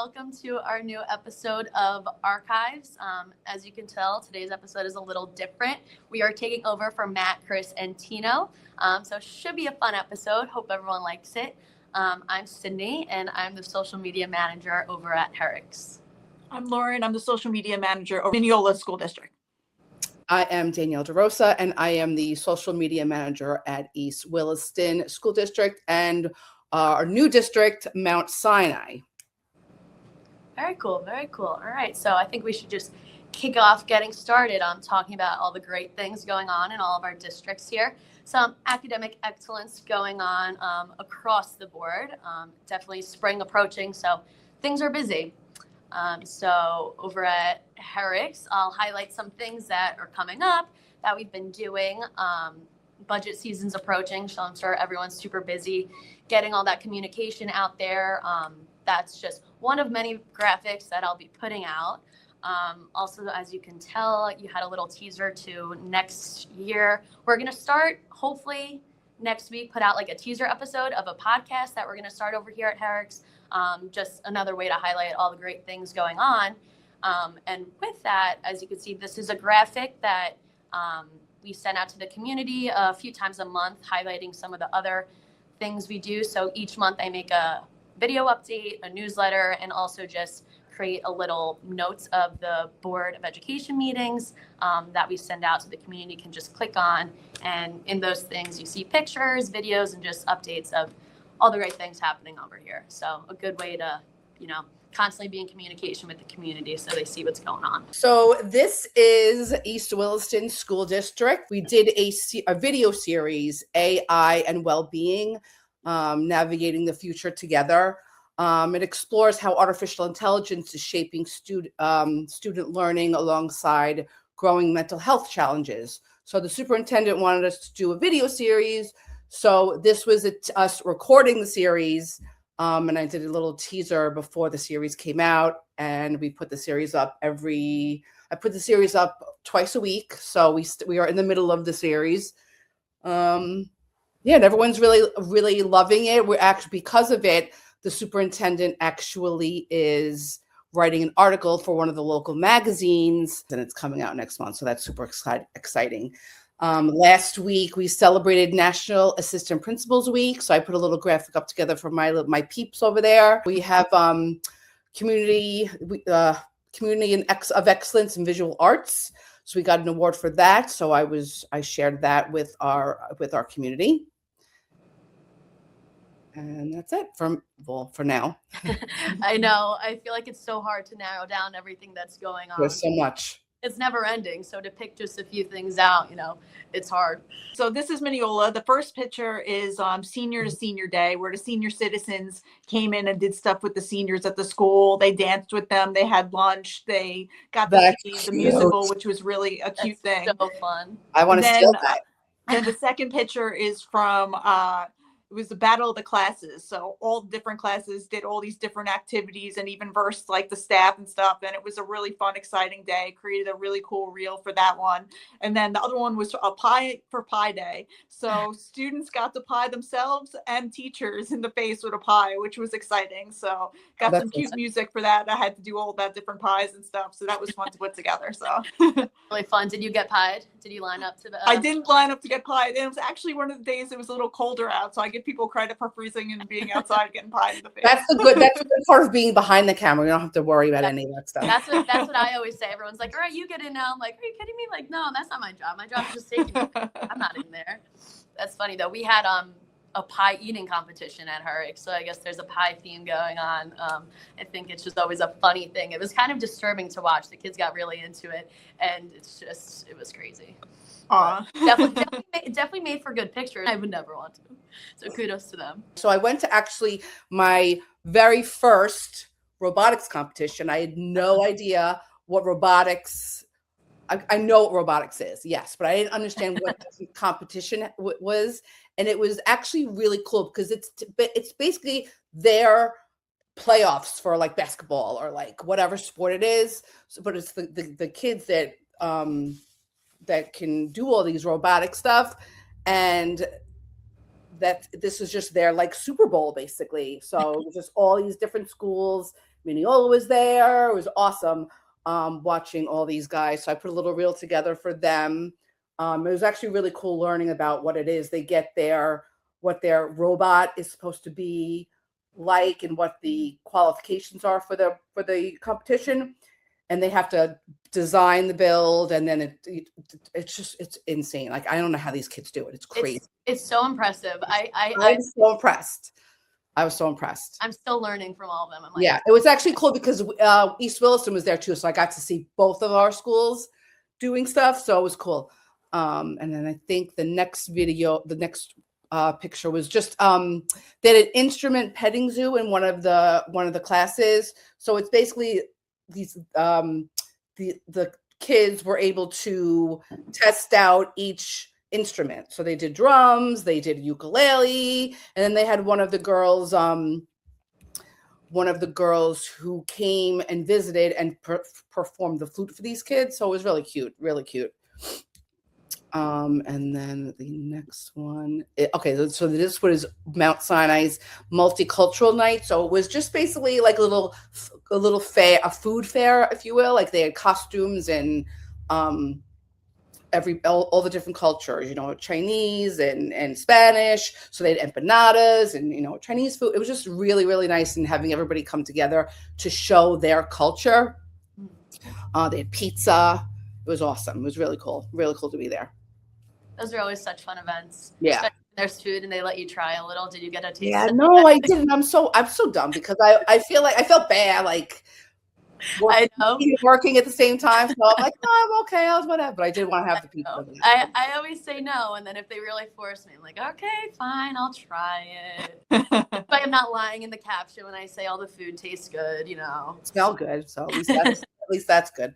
welcome to our new episode of Arkives. As you can tell, today's episode is a little different. We are taking over for Matt, Chris, and Tino. So it should be a fun episode. Hope everyone likes it. I'm Sydney, and I'm the social media manager over at Arkives. I'm Lauren. I'm the social media manager over Mineola School District. I am Danielle DeRosa, and I am the social media manager at East Williston School District and our new district, Mount Sinai. Very cool, very cool. All right, so I think we should just kick off getting started on talking about all the great things going on in all of our districts here. Some academic excellence going on across the board. Definitely spring approaching, so things are busy. So over at Herrick's, I'll highlight some things that are coming up that we've been doing. Budget season's approaching, so I'm sure everyone's super busy getting all that communication out there. That's just one of many graphics that I'll be putting out. Also, as you can tell, you had a little teaser to next year. We're going to start, hopefully, next week, put out like a teaser episode of a podcast that we're going to start over here at Herrick's. Just another way to highlight all the great things going on. And with that, as you can see, this is a graphic that we send out to the community a few times a month, highlighting some of the other things we do. So each month I make a video update, a newsletter, and also just create a little notes of the Board of Education meetings that we send out so the community can just click on. And in those things, you see pictures, videos, and just updates of all the great things happening over here. So a good way to, constantly be in communication with the community so they see what's going on. So this is East Williston School District. We did a video series, AI and Wellbeing, Navigating the Future Together. It explores how artificial intelligence is shaping student learning alongside growing mental health challenges. So the superintendent wanted us to do a video series. So this was us recording the series, and I did a little teaser before the series came out, and we put the series up I put the series up twice a week. So we are in the middle of the series. And everyone's really loving it. We're actually, because of it, the superintendent actually is writing an article for one of the local magazines, and it's coming out next month. So that's super exciting. Last week, we celebrated National Assistant Principals Week. So I put a little graphic up together for my peeps over there. We have Community of Excellence in Visual Arts. So we got an award for that. So I shared that with our community. And that's it for now. I know. I feel like it's so hard to narrow down everything that's going on. There's so much. It's never ending. So to pick just a few things out, it's hard. So this is Mineola. The first picture is Senior to Senior Day, where the senior citizens came in and did stuff with the seniors at the school. They danced with them. They had lunch. They got to see the musical, which was really a cute thing. So fun. I want to steal that. And the second picture is from it was the Battle of the Classes. So all different classes did all these different activities and even versed like the staff and stuff. And it was a really fun, exciting day. Created a really cool reel for that one. And then the other one was a pie for Pie Day. So students got to pie themselves and teachers in the face with a pie, which was exciting. So got some cute music for that. I had to do all that different pies and stuff. So that was fun to put together. So really fun. Did you get pied? Did you line up to the? I didn't line up to get pied. And it was actually one of the days it was a little colder out. So I give people credit for freezing and being outside getting pied in the face. That's the good part of being behind the camera. You don't have to worry about any of that stuff. That's what I always say. Everyone's like, all right, you get in now. I'm like, are you kidding me? Like, no, that's not my job. My job is just taking me. I'm not in there. That's funny though. We had a pie eating competition at Herrick, so I guess there's a pie theme going on. I think it's just always a funny thing. It was kind of disturbing to watch. The kids got really into it, and it was crazy. Definitely made for good pictures. I would never want to. So kudos to them. So I went to actually my very first robotics competition. I had no idea what robotics. I know what robotics is, yes, but I didn't understand what the competition was, and it was actually really cool because it's basically their playoffs for like basketball or like whatever sport it is. So, but it's the kids that that can do all these robotic stuff, and that this is just their like Super Bowl basically. So it was just all these different schools Mineola was there. It was awesome watching all these guys. So I put a little reel together for them. It was actually really cool learning about what it is. They get there, what their robot is supposed to be like, and what the qualifications are for the competition. And they have to design the build, and then it's insane. Like, I don't know how these kids do it. It's crazy. It's so impressive. I'm so impressed. I was so impressed. I'm still learning from all of them. I'm like, Yeah, it was actually cool because East Williston was there too, so I got to see both of our schools doing stuff. So it was cool. And then I think the next picture was just they had an instrument petting zoo in one of the classes. So it's basically these the kids were able to test out each instrument. So they did drums, they did ukulele, and then they had one of the girls who came and visited and performed the flute for these kids. So it was really cute, really cute. And then the next one, okay, so this was Mount Sinai's multicultural night. So it was just basically like a little fair, a food fair, if you will. Like they had costumes and all the different cultures, you know, Chinese and Spanish. So they had empanadas and, you know, Chinese food. It was just really, really nice, and having everybody come together to show their culture. They had pizza. It was awesome. It was really cool to be there. Those are always such fun events. Yeah. Especially when there's food and they let you try a little. Did you get a taste? Yeah, no, I didn't. I'm so dumb because I felt bad, like I know. working at the same time. So I'm like, oh, I'm okay, I was whatever. But I did want to have the pizza. I always say no, and then if they really force me, I'm like, okay, fine, I'll try it. But I'm not lying in the caption when I say all the food tastes good, you know. Smell good, so at least that's good.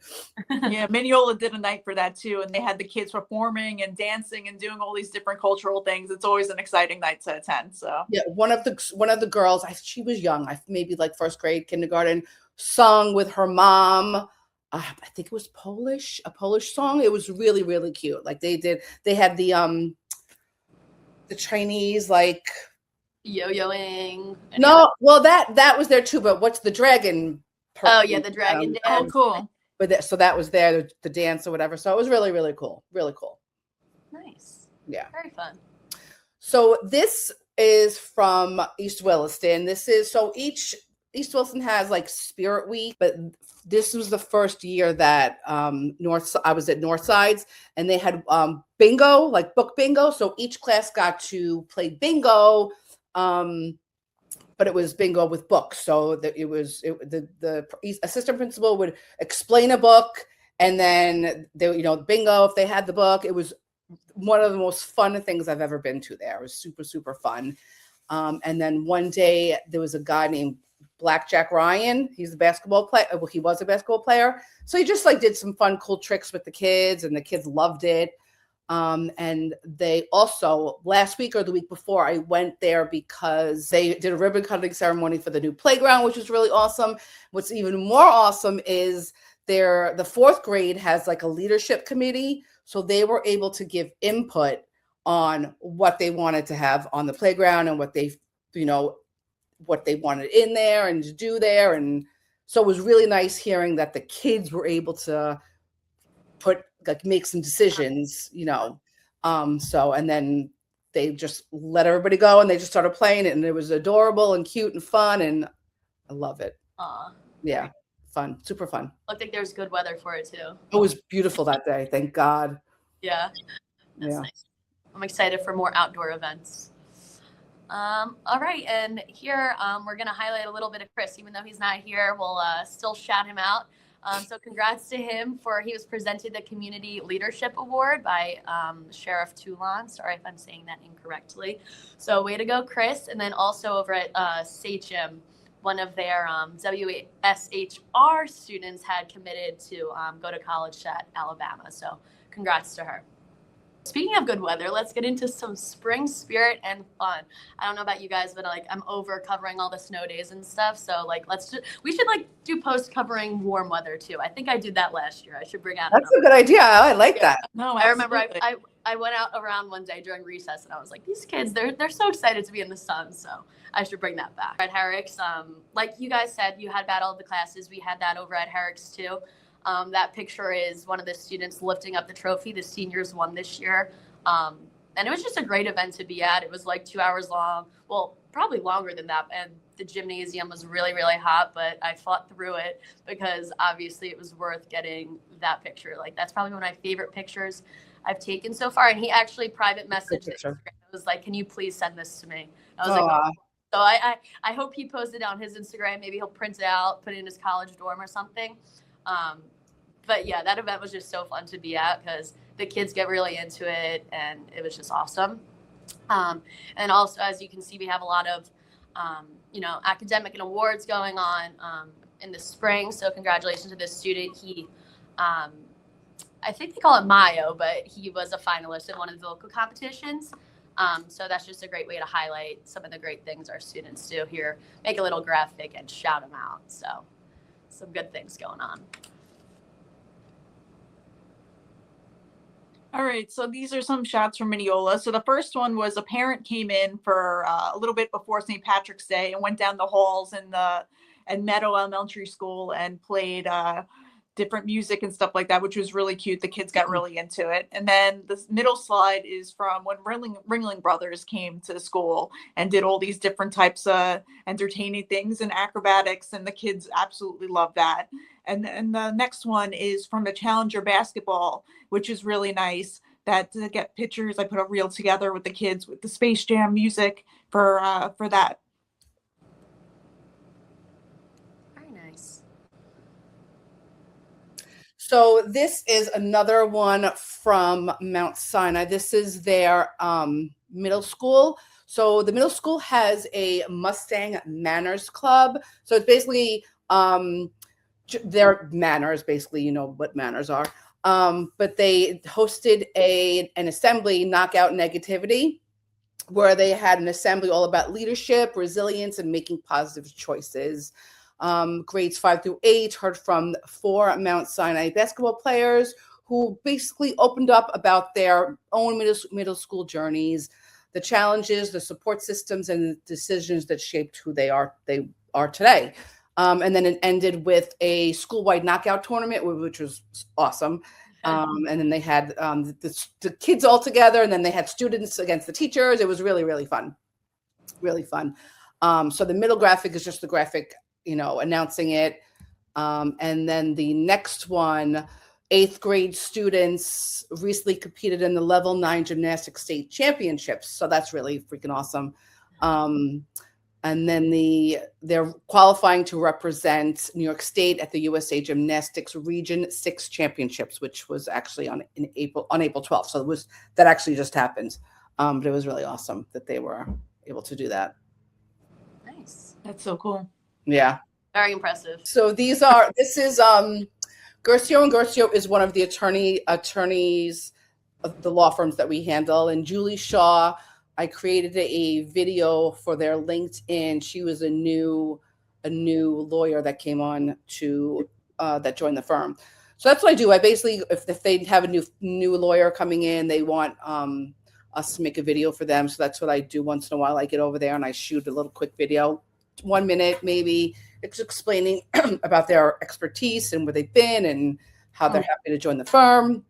Yeah, Mineola did a night for that too, and they had the kids performing and dancing and doing all these different cultural things. It's always an exciting night to attend. So yeah, one of the girls, she was young, maybe like first grade, kindergarten, sung with her mom. I think it was a Polish song. It was really, really cute. Like they had the Chinese, like yo-yoing. No, well that was there too. But what's the dragon? Oh yeah, the dragon dance. Oh, cool. But so that was there, the dance or whatever. So it was really, really cool. Really cool. Nice. Yeah. Very fun. So this is from East Williston. East Williston has like Spirit Week, but this was the first year that I was at Northsides, and they had bingo, like book bingo. So each class got to play bingo, but it was bingo with books. So that the assistant principal would explain a book, and then bingo if they had the book. It was one of the most fun things I've ever been to there. It was super, super fun. And then one day there was a guy named Blackjack Ryan. He's a basketball player. Well, he was a basketball player. So he just like did some fun, cool tricks with the kids, and the kids loved it. And they also, last week or the week before, I went there because they did a ribbon cutting ceremony for the new playground, which was really awesome. What's even more awesome is the fourth grade has like a leadership committee. So they were able to give input on what they wanted to have on the playground and what they wanted in there and to do there. And so it was really nice hearing that the kids were able to make some decisions, so, and then they just let everybody go and they just started playing it, and it was adorable and cute and fun, and I love it. Yeah. Fun, super fun. Looked like there's good weather for it too. It was beautiful that day. Thank God. Yeah. That's nice. I'm excited for more outdoor events. All right, and here we're going to highlight a little bit of Chris. Even though he's not here, we'll still shout him out. So congrats to him he was presented the Community Leadership Award by Sheriff Toulon. Sorry if I'm saying that incorrectly. So way to go, Chris. And then also over at Sachem, one of their WSHR students had committed to go to college at Alabama. So congrats to her. Speaking of good weather, let's get into some spring spirit and fun. I don't know about you guys, but like I'm over covering all the snow days and stuff. So like we should like do post covering warm weather too. I think I did that last year. I should bring out That's a good idea. I like that. No, I remember absolutely. I went out around one day during recess and I was like, these kids, they're so excited to be in the sun. So I should bring that back. At Herrick's, like you guys said, you had Battle of the Classes. We had that over at Herrick's too. That picture is one of the students lifting up the trophy. The seniors won this year. And it was just a great event to be at. It was like 2 hours long. Well, probably longer than that. And the gymnasium was really, really hot, but I fought through it because obviously it was worth getting that picture. Like that's probably one of my favorite pictures I've taken so far. And he actually private messaged it. It was like, can you please send this to me? I was like, oh. So I hope he posted it on his Instagram. Maybe he'll print it out, put it in his college dorm or something. But yeah, that event was just so fun to be at because the kids get really into it and it was just awesome. And also, as you can see, we have a lot of, academic and awards going on in the spring. So congratulations to this student. He, I think they call it Mayo, but he was a finalist in one of the vocal competitions. So that's just a great way to highlight some of the great things our students do here, make a little graphic and shout them out. So some good things going on. All right, so these are some shots from Mineola. So the first one was a parent came in for a little bit before St. Patrick's Day and went down the halls in Meadow Elementary School and played different music and stuff like that, which was really cute. The kids got really into it. And then the middle slide is from when Ringling Brothers came to the school and did all these different types of entertaining things and acrobatics, and the kids absolutely loved that. And then the next one is from the Challenger basketball, which is really nice. That to get pictures, I put a reel together with the kids with the Space Jam music for that. Very nice. So this is another one from Mount Sinai. This is their middle school. So the middle school has a Mustang Manners Club. So it's basically their manners, basically, you know what manners are. But they hosted an assembly, Knockout Negativity, where they had an assembly all about leadership, resilience, and making positive choices. Grades 5 through 8 heard from 4 Mount Sinai basketball players who basically opened up about their own middle school journeys, the challenges, the support systems, and the decisions that shaped who they are today. And then it ended with a school-wide knockout tournament, which was awesome. And then they had the kids all together, and then they had students against the teachers. It was really, really fun. Really fun. So the middle graphic is just the graphic, announcing it. And then the next one, 8th grade students recently competed in the Level 9 Gymnastics State Championships. So that's really freaking awesome. And then they're qualifying to represent New York State at the USA Gymnastics Region 6 Championships, which was actually on April 12th. So that actually just happened. But it was really awesome that they were able to do that. Nice. That's so cool. Yeah. Very impressive. So this is Gercio and Gercio is one of the attorneys of the law firms that we handle, and Julie Shaw. I created a video for their LinkedIn. She was a new lawyer that came on to that joined the firm. So that's what I do. I basically, if they have a new lawyer coming in, they want us to make a video for them. So that's what I do once in a while. I get over there and I shoot a little quick video, 1 minute maybe. It's explaining about their expertise and where they've been and how they're happy to join the firm,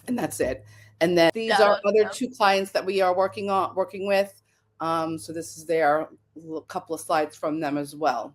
and that's it. And then these are other 2 clients that we are working with. So this is their couple of slides from them as well.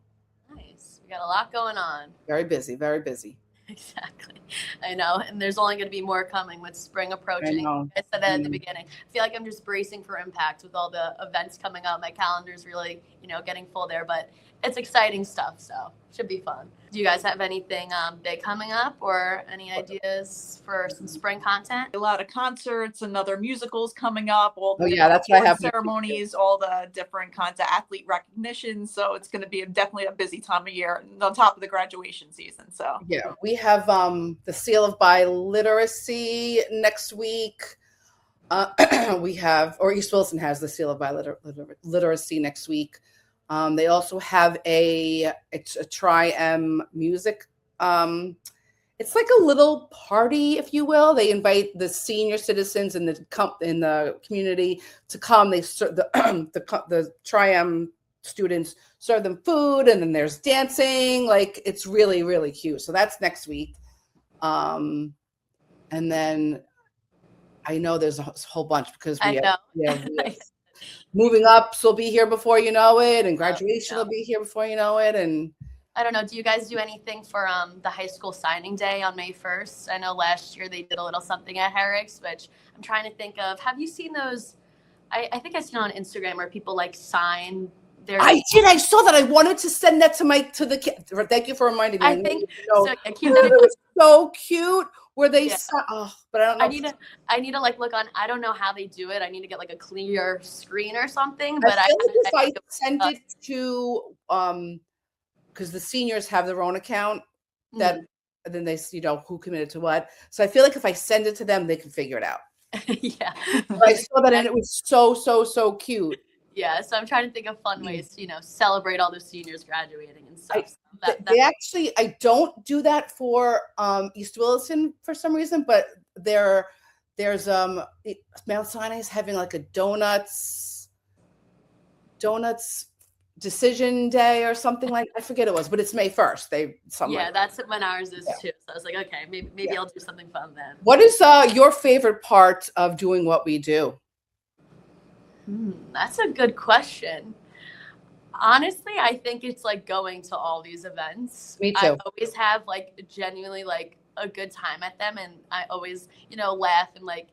Nice. We got a lot going on. Very busy, very busy. Exactly. I know. And there's only going to be more coming with spring approaching. I said that at the beginning. I feel like I'm just bracing for impact with all the events coming up. My calendar's really, getting full there, but it's exciting stuff. So should be fun. Do you guys have anything big coming up or any ideas for some spring content? A lot of concerts and other musicals coming up. All the that's what I have. Ceremonies, all the different kinds of athlete recognition. So it's going to be definitely a busy time of year on top of the graduation season. So yeah, we have the Seal of Biliteracy next week. We have, or East Wilson has the Seal of Literacy next week. They also have it's a Tri-M music. It's like a little party, if you will. They invite the senior citizens in the community to come. They serve the Tri-M students serve them food, and then there's dancing. Like, it's really, really cute. So that's next week. And then I know there's a whole bunch because we have moving up, so will be here before you know it, and graduation will be here before you know it. And I don't know, do you guys do anything for the high school signing day on May 1st? I know last year they did a little something at Herrick's, which I'm trying to think of. Have you seen those? I think I seen on Instagram where people like sign their. I did. I saw that. I wanted to send that to the kid. Thank you for reminding me. I think so. Yeah, It was so cute. Where they but I don't know. I need to like look on. I don't know how they do it. I need to get like a clear screen or something. But I feel like if I send it to because the seniors have their own account that then they who committed to what. So I feel like if I send it to them, they can figure it out. Yeah. But I saw that and it was so cute. Yeah, so I'm trying to think of fun ways to, celebrate all the seniors graduating and stuff. They actually, I don't do that for East Williston for some reason, but there's Mount Sinai is having like a donuts decision day or something like, I forget it was, but it's May 1st. Yeah, that's when ours is too. So I was like, okay, maybe I'll do something fun then. What is your favorite part of doing what we do? That's a good question. Honestly, I think it's like going to all these events. Me too. I always have like genuinely like a good time at them, and I always, laugh and like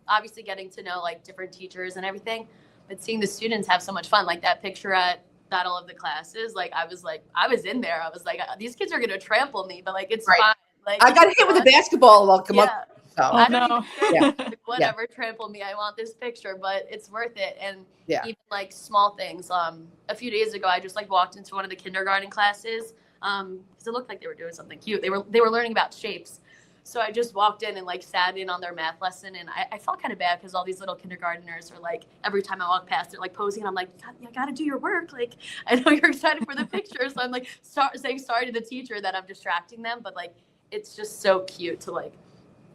obviously getting to know like different teachers and everything, but seeing the students have so much fun. Like that picture at Battle of the Classes, I was in there. I was like, these kids are gonna trample me, but like it's fine. Like I got hit with a basketball like a month. So. I don't even care. Whatever, trample me. I want this picture, but it's worth it. And even like small things. A few days ago, I just like walked into one of the kindergarten classes because it looked like they were doing something cute. They were learning about shapes. So I just walked in and like sat in on their math lesson, and I felt kind of bad because all these little kindergartners are like, every time I walk past, they're like posing, and I'm like, you gotta do your work. Like, I know you're excited for the picture, so I'm like saying sorry to the teacher that I'm distracting them, but like it's just so cute to like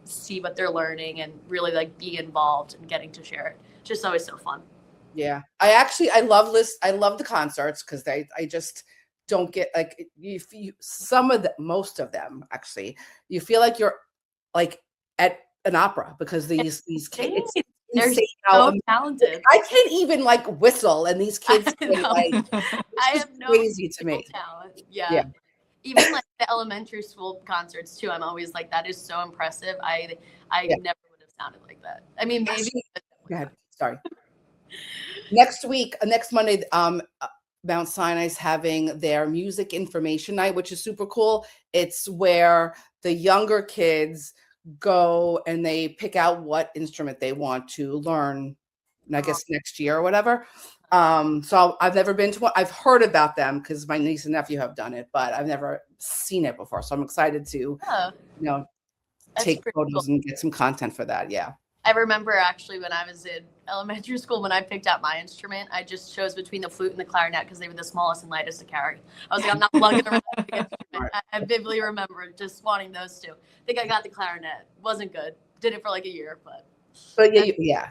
see what they're learning and really like be involved and getting to share it. Just always so fun. Yeah, I love the concerts because I just don't get like most of them actually. You feel like you're like at an opera because these kids, they're so talented. I can't even like whistle, and these kids can, like I have no crazy to me. Talent. Yeah. Even like the elementary school concerts too. I'm always like, that is so impressive. I never would have sounded like that. I mean, maybe. Go ahead. Sorry. Next Monday, Mount Sinai's having their music information night, which is super cool. It's where the younger kids go and they pick out what instrument they want to learn, I guess next year or whatever. So I've never been to one. I've heard about them because my niece and nephew have done it, but I've never seen it before. So I'm excited to, take photos and get some content for that. Yeah. I remember actually when I was in elementary school, when I picked out my instrument, I just chose between the flute and the clarinet because they were the smallest and lightest to carry. I was like, I'm not lugging around a big instrument. I vividly remember just wanting those two. I think I got the clarinet. Wasn't good. Did it for like a year, but yeah.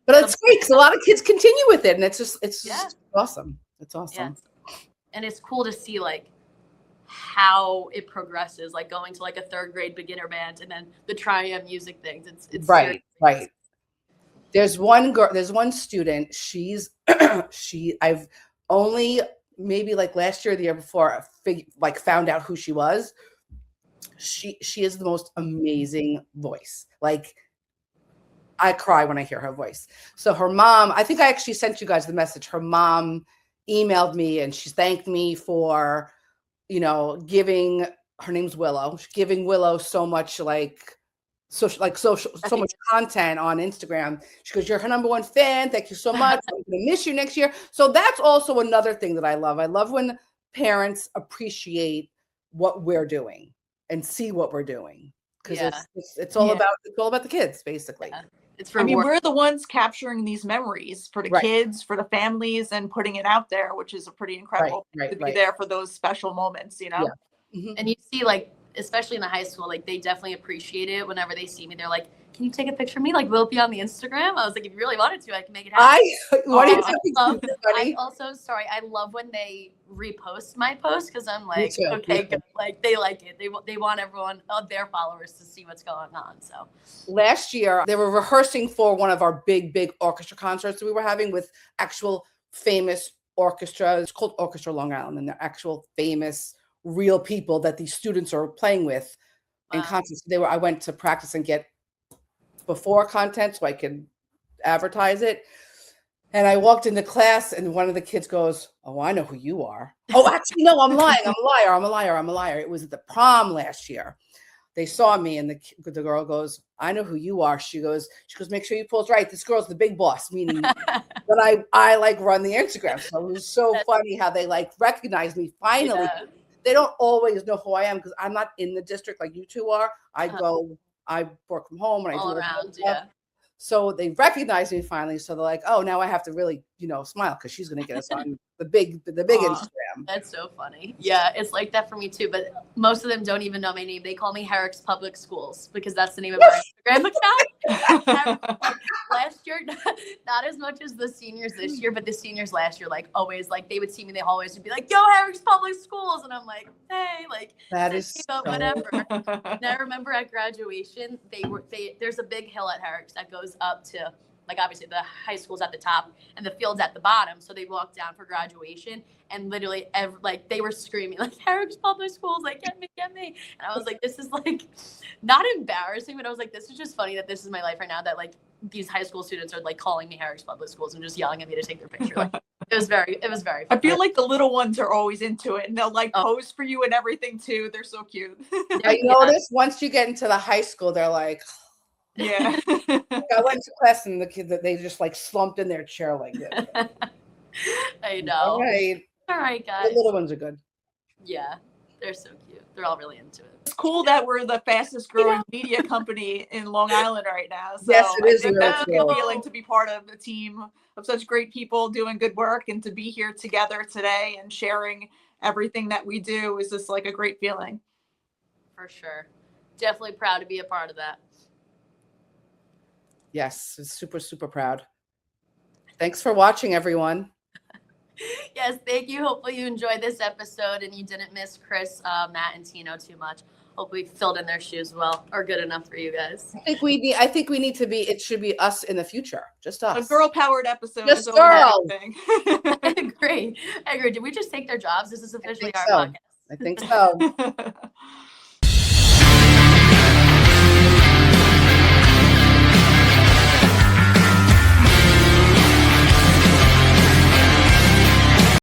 But it's great because a lot of kids continue with it, and it's just awesome. It's awesome. Yeah. And it's cool to see like how it progresses, like going to like a third grade beginner band and then the Tri-M music things. It's right. There's one student. I've only maybe like last year or the year before found out who she was. She has the most amazing voice. Like, I cry when I hear her voice. So her mom, I think I actually sent you guys the message. Her mom emailed me and she thanked me for, giving, her name's Willow, giving Willow so much so much content on Instagram. She goes, "You're her number one fan. Thank you so much. I'm going to miss you next year." So that's also another thing that I love. I love when parents appreciate what we're doing and see what we're doing. Because it's all about the kids, basically. It's I mean, rewarding. we're the ones capturing these memories for the Right. kids, for the families, and putting it out there, which is a pretty incredible Right, to be right. there for those special moments, you know? Yeah. Mhm. And you see, like, especially in the high school, like, they definitely appreciate it whenever they see me. They're like, can you take a picture of me? Like, will it be on the Instagram? I was like, if you really wanted to, I can make it happen. What do you Aw. think love, is I funny? also, sorry, I love when they repost my post because I'm Me like, too, okay, me too. good. Like, they like it. They want everyone, their followers to see what's going on. So, Last year, they were rehearsing for one of our big orchestra concerts that we were having with actual famous orchestra. It's called Orchestra Long Island, and they're actual famous, real people that these students are playing with in wow. concerts. I went to practice and get before content so I could advertise it. And I walked into class, and one of the kids goes, "Oh, I know who you are." Oh, actually, no, I'm lying. I'm a liar. I'm a liar. I'm a liar. It was at the prom last year. They saw me, and the girl goes, "I know who you are." She goes, "Make sure you pose right. This girl's the big boss," meaning that I like run the Instagram. So it was so funny how they like recognize me finally. Yeah. They don't always know who I am because I'm not in the district like you two are. I work from home and I do All all that around. stuff. Yeah. So they recognize me finally. So they're like, "Oh, now I have to really, smile because she's going to get us on the big Aw. Instagram." That's so funny. Yeah, it's like that for me too. But most of them don't even know my name. They call me Herrick's Public Schools because that's the name of our Instagram account. Last year, not as much as the seniors this year, but the seniors last year, like always, like they would see me in the hallways and be like, "Yo, Herrick's Public Schools," and I'm like, "Hey, like That send is me about so whatever." And I remember at graduation, there's a big hill at Herrick's that goes up to, like, obviously the high school's at the top and the field's at the bottom. So they walked down for graduation and literally like they were screaming like, "Herrick's Public Schools, like get me. And I was like, this is like not embarrassing, but I was like, this is just funny that this is my life right now, that like these high school students are like calling me Herrick's Public Schools and just yelling at me to take their picture. Like, it was very I fun. feel like the little ones are always into it and they'll like pose for you and everything too. They're so cute. I noticed once you get into the high school, they're like, Yeah. I went to class and the kids that they just like slumped in their chair like this. I know. All right, guys. the little ones are good. Yeah, they're so cute. They're all really into it. It's cool that we're the fastest growing media company in Long Island right now. So Yes, it is I think really that's a cool. good feeling to be part of a team of such great people doing good work, and to be here together today and sharing everything that we do is just like a great feeling. For sure. Definitely proud to be a part of that. Yes, super, super proud. Thanks for watching, everyone. Yes, thank you. Hopefully you enjoyed this episode and you didn't miss Chris, Matt, and Tino too much. Hopefully filled in their shoes well, or good enough for you guys. I think we need to be. It should be us in the future, just us. A girl-powered episode Just is always girls. a good thing. I agree. Did we just take their jobs? This is officially our so. podcast. I think so.